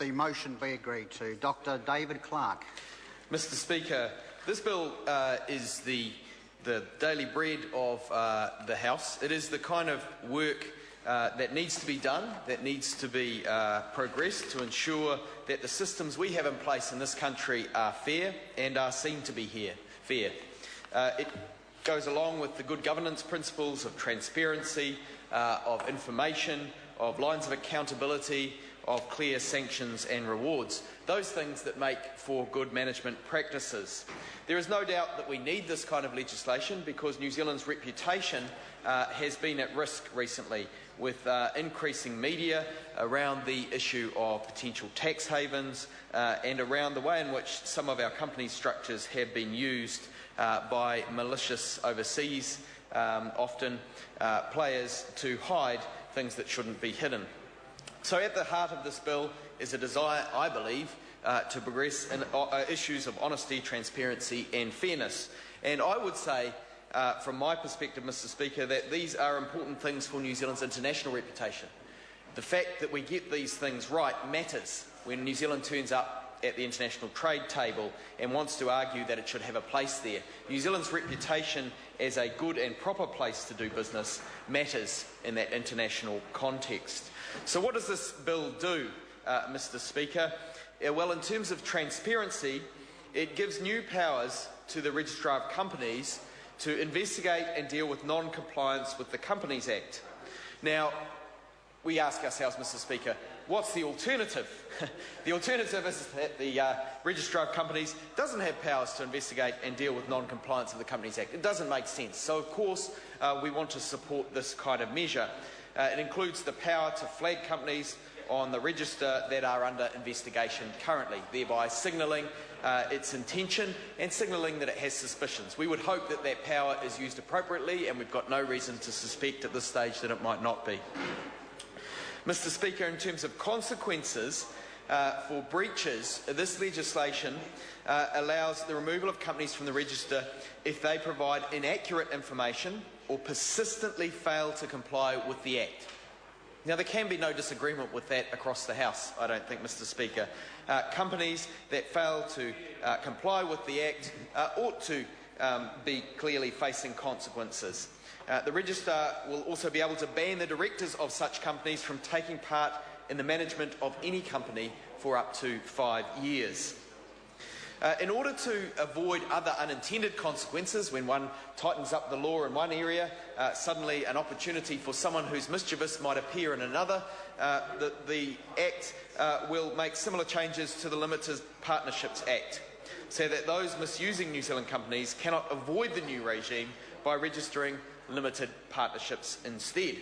the motion be agreed to. Dr David Clark. Mr Speaker, this bill is the daily bread of the House. It is the kind of work that needs to be done, that needs to be progressed to ensure that the systems we have in place in this country are fair and are seen to be fair. It goes along with the good governance principles of transparency, of information, of lines of accountability, of clear sanctions and rewards, those things that make for good management practices. There is no doubt that we need this kind of legislation because New Zealand's reputation has been at risk recently with increasing media around the issue of potential tax havens and around the way in which some of our company structures have been used by malicious overseas, often players, to hide things that shouldn't be hidden. So at the heart of this bill is a desire, I believe, to progress in issues of honesty, transparency and fairness. And I would say, from my perspective, Mr Speaker, that these are important things for New Zealand's international reputation. The fact that we get these things right matters when New Zealand turns up at the international trade table and wants to argue that it should have a place there. New Zealand's reputation as a good and proper place to do business matters in that international context. So what does this bill do, Mr Speaker? Well, in terms of transparency, it gives new powers to the Registrar of Companies to investigate and deal with non-compliance with the Companies Act. Now, we ask ourselves, Mr Speaker, what's the alternative? The alternative is that the Registrar of Companies doesn't have powers to investigate and deal with non-compliance of the Companies Act. It doesn't make sense. So, of course, we want to support this kind of measure. It includes the power to flag companies on the register that are under investigation currently, thereby signalling its intention and signalling that it has suspicions. We would hope that that power is used appropriately, and we've got no reason to suspect at this stage that it might not be. Mr Speaker, in terms of consequences for breaches, this legislation allows the removal of companies from the register if they provide inaccurate information or persistently fail to comply with the Act. Now, there can be no disagreement with that across the House, I don't think, Mr Speaker. Companies that fail to comply with the Act ought to be clearly facing consequences. The Registrar will also be able to ban the directors of such companies from taking part in the management of any company for up to 5 years. In order to avoid other unintended consequences when one tightens up the law in one area, suddenly an opportunity for someone who's mischievous might appear in another, the Act will make similar changes to the Limited Partnerships Act, so that those misusing New Zealand companies cannot avoid the new regime by registering limited partnerships instead.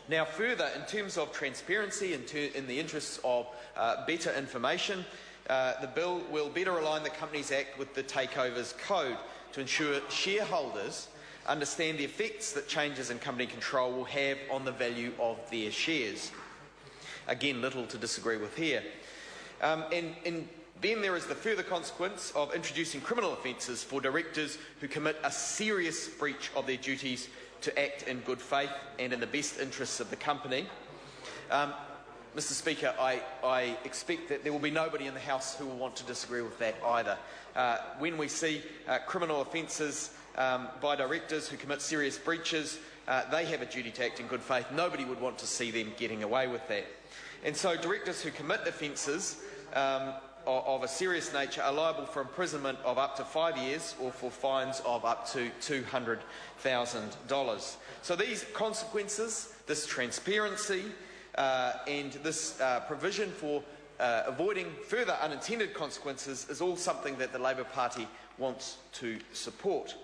Now, further, in terms of transparency, in the interests of better information, the bill will better align the Companies Act with the Takeovers Code to ensure shareholders understand the effects that changes in company control will have on the value of their shares. Again, little to disagree with here. And then there is the further consequence of introducing criminal offences for directors who commit a serious breach of their duties to act in good faith and in the best interests of the company. Mr Speaker, I expect that there will be nobody in the House who will want to disagree with that either. When we see criminal offences by directors who commit serious breaches, they have a duty to act in good faith. Nobody would want to see them getting away with that. And so directors who commit offences of a serious nature are liable for imprisonment of up to 5 years or for fines of up to $200,000. So these consequences, this transparency and this provision for avoiding further unintended consequences is all something that the Labour Party wants to support.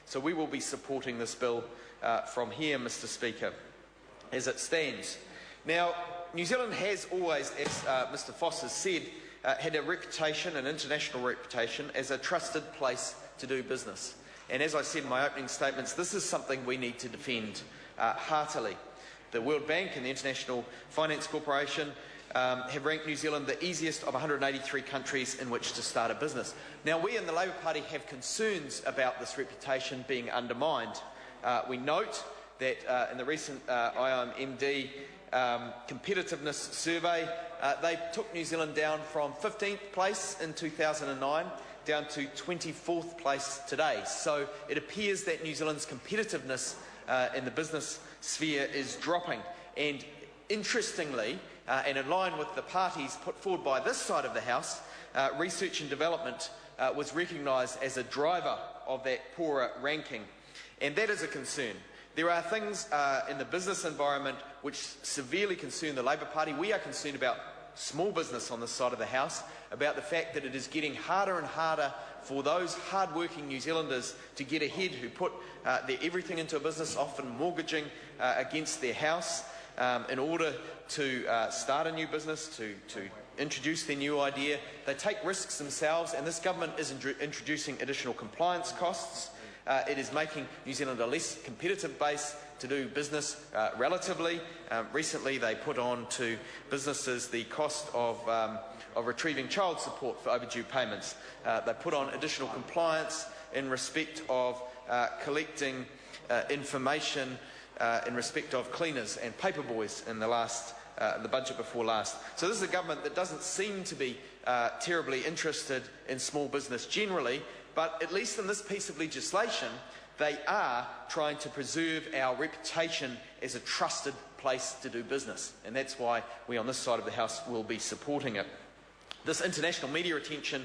So we will be supporting this bill from here, Mr Speaker, as it stands. Now, New Zealand has always, as Mr Foss has said, had a reputation, an international reputation, as a trusted place to do business. And as I said in my opening statements, this is something we need to defend heartily. The World Bank and the International Finance Corporation have ranked New Zealand the easiest of 183 countries in which to start a business. Now, we in the Labour Party have concerns about this reputation being undermined. We note that in the recent IOMMD competitiveness survey, they took New Zealand down from 15th place in 2009 down to 24th place today. So it appears that New Zealand's competitiveness in the business sphere is dropping. And interestingly, and in line with the parties put forward by this side of the House, research and development was recognised as a driver of that poorer ranking. And that is a concern. There are things in the business environment which severely concern the Labour Party. We are concerned about small business on this side of the House, about the fact that it is getting harder and harder for those hard-working New Zealanders to get ahead who put their everything into a business, often mortgaging against their house in order to start a new business, to introduce their new idea. They take risks themselves, and this government is introducing additional compliance costs. It is making New Zealand a less competitive base to do business relatively. Recently they put on to businesses the cost of retrieving child support for overdue payments. They put on additional compliance in respect of collecting information in respect of cleaners and paperboys in the budget before last. So this is a government that doesn't seem to be terribly interested in small business generally, but at least in this piece of legislation, they are trying to preserve our reputation as a trusted place to do business. And that's why we on this side of the House will be supporting it. This international media attention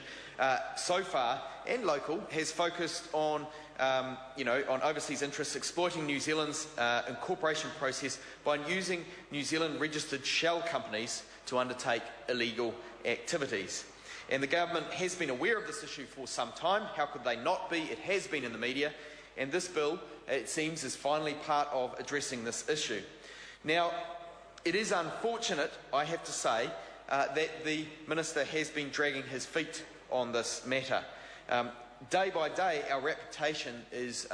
so far, and local, has focused on on overseas interests exploiting New Zealand's incorporation process by using New Zealand registered shell companies to undertake illegal activities. And the government has been aware of this issue for some time. How could they not be? It has been in the media. And this bill, it seems, is finally part of addressing this issue. Now, it is unfortunate, I have to say, that the Minister has been dragging his feet on this matter. Day by day, our reputation is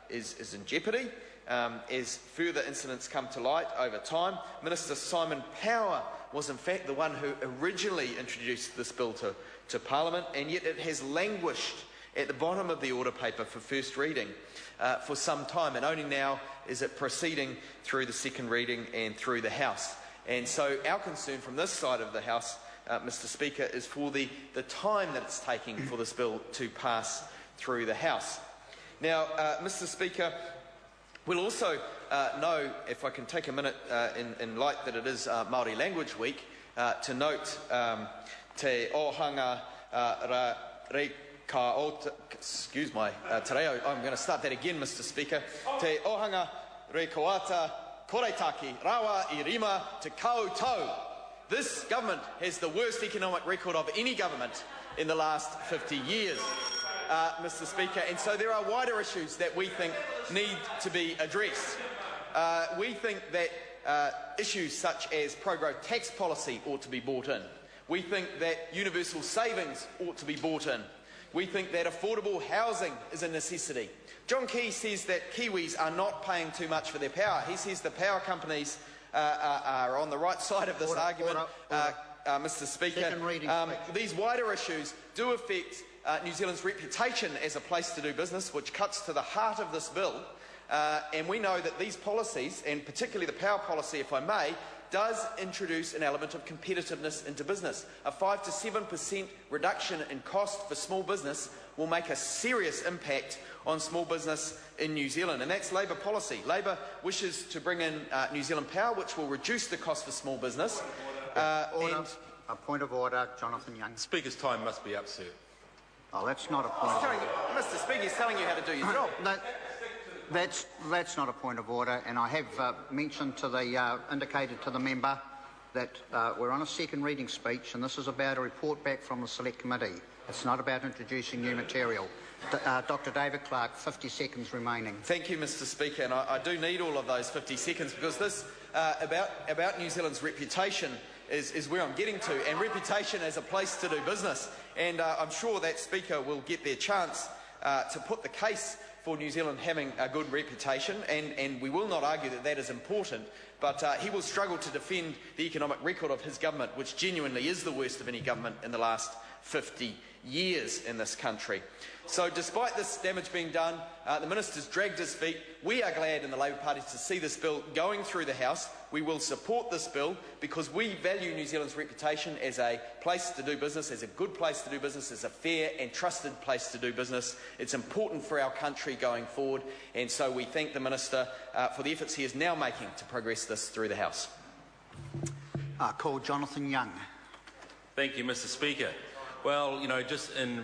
in jeopardy as further incidents come to light over time. Minister Simon Power was in fact the one who originally introduced this bill to Parliament, and yet it has languished at the bottom of the order paper for first reading for some time, and only now is it proceeding through the second reading and through the House. And so our concern from this side of the House, Mr Speaker, is for the time that it's taking for this bill to pass through the House. Now, Mr Speaker, we'll also know, if I can take a minute in light that it is Māori Language Week, to note te ohanga excuse my te reo, I'm going to start that again, Mr Speaker. Te ohanga rekoata koreitaki rawa I rima te koutou. This government has the worst economic record of any government in the last 50 years, Mr Speaker, and so there are wider issues that we think need to be addressed. We think that issues such as pro-growth tax policy ought to be brought in. We think that universal savings ought to be brought in. We think that affordable housing is a necessity. John Key says that Kiwis are not paying too much for their power. He says the power companies are on the right side of this argument, Mr Speaker. These wider issues do affect New Zealand's reputation as a place to do business, which cuts to the heart of this bill. And we know that these policies, and particularly the power policy, if I may, does introduce an element of competitiveness into business. A 5 to 7% reduction in cost for small business will make a serious impact on small business in New Zealand, and that's Labour policy. Labour wishes to bring in New Zealand Power, which will reduce the cost for small business. A point of order, Jonathan Young. Speaker's time must be up, sir. Oh, that's not a point of order. Mr Speaker, he's telling you how to do your job. No, that's not a point of order, and I have mentioned to the indicated to the member that we're on a second reading speech, and this is about a report back from the Select Committee. It's not about introducing new material. Dr David Clark, 50 seconds remaining. Thank you, Mr Speaker, and I do need all of those 50 seconds because this, about New Zealand's reputation is where I'm getting to, and reputation as a place to do business. And I'm sure that Speaker will get their chance to put the case for New Zealand having a good reputation, and we will not argue that that is important, but he will struggle to defend the economic record of his government, which genuinely is the worst of any government in the last 50 years in this country. So despite this damage being done, the Minister's dragged his feet. We are glad in the Labour Party to see this bill going through the House. we will support this bill because we value New Zealand's reputation as a place to do business, as a good place to do business, as a fair and trusted place to do business. It's important for our country going forward, and so we thank the Minister for the efforts he is now making to progress this through the House. Call Jonathan Young. Thank you, Mr. Speaker. Well, just in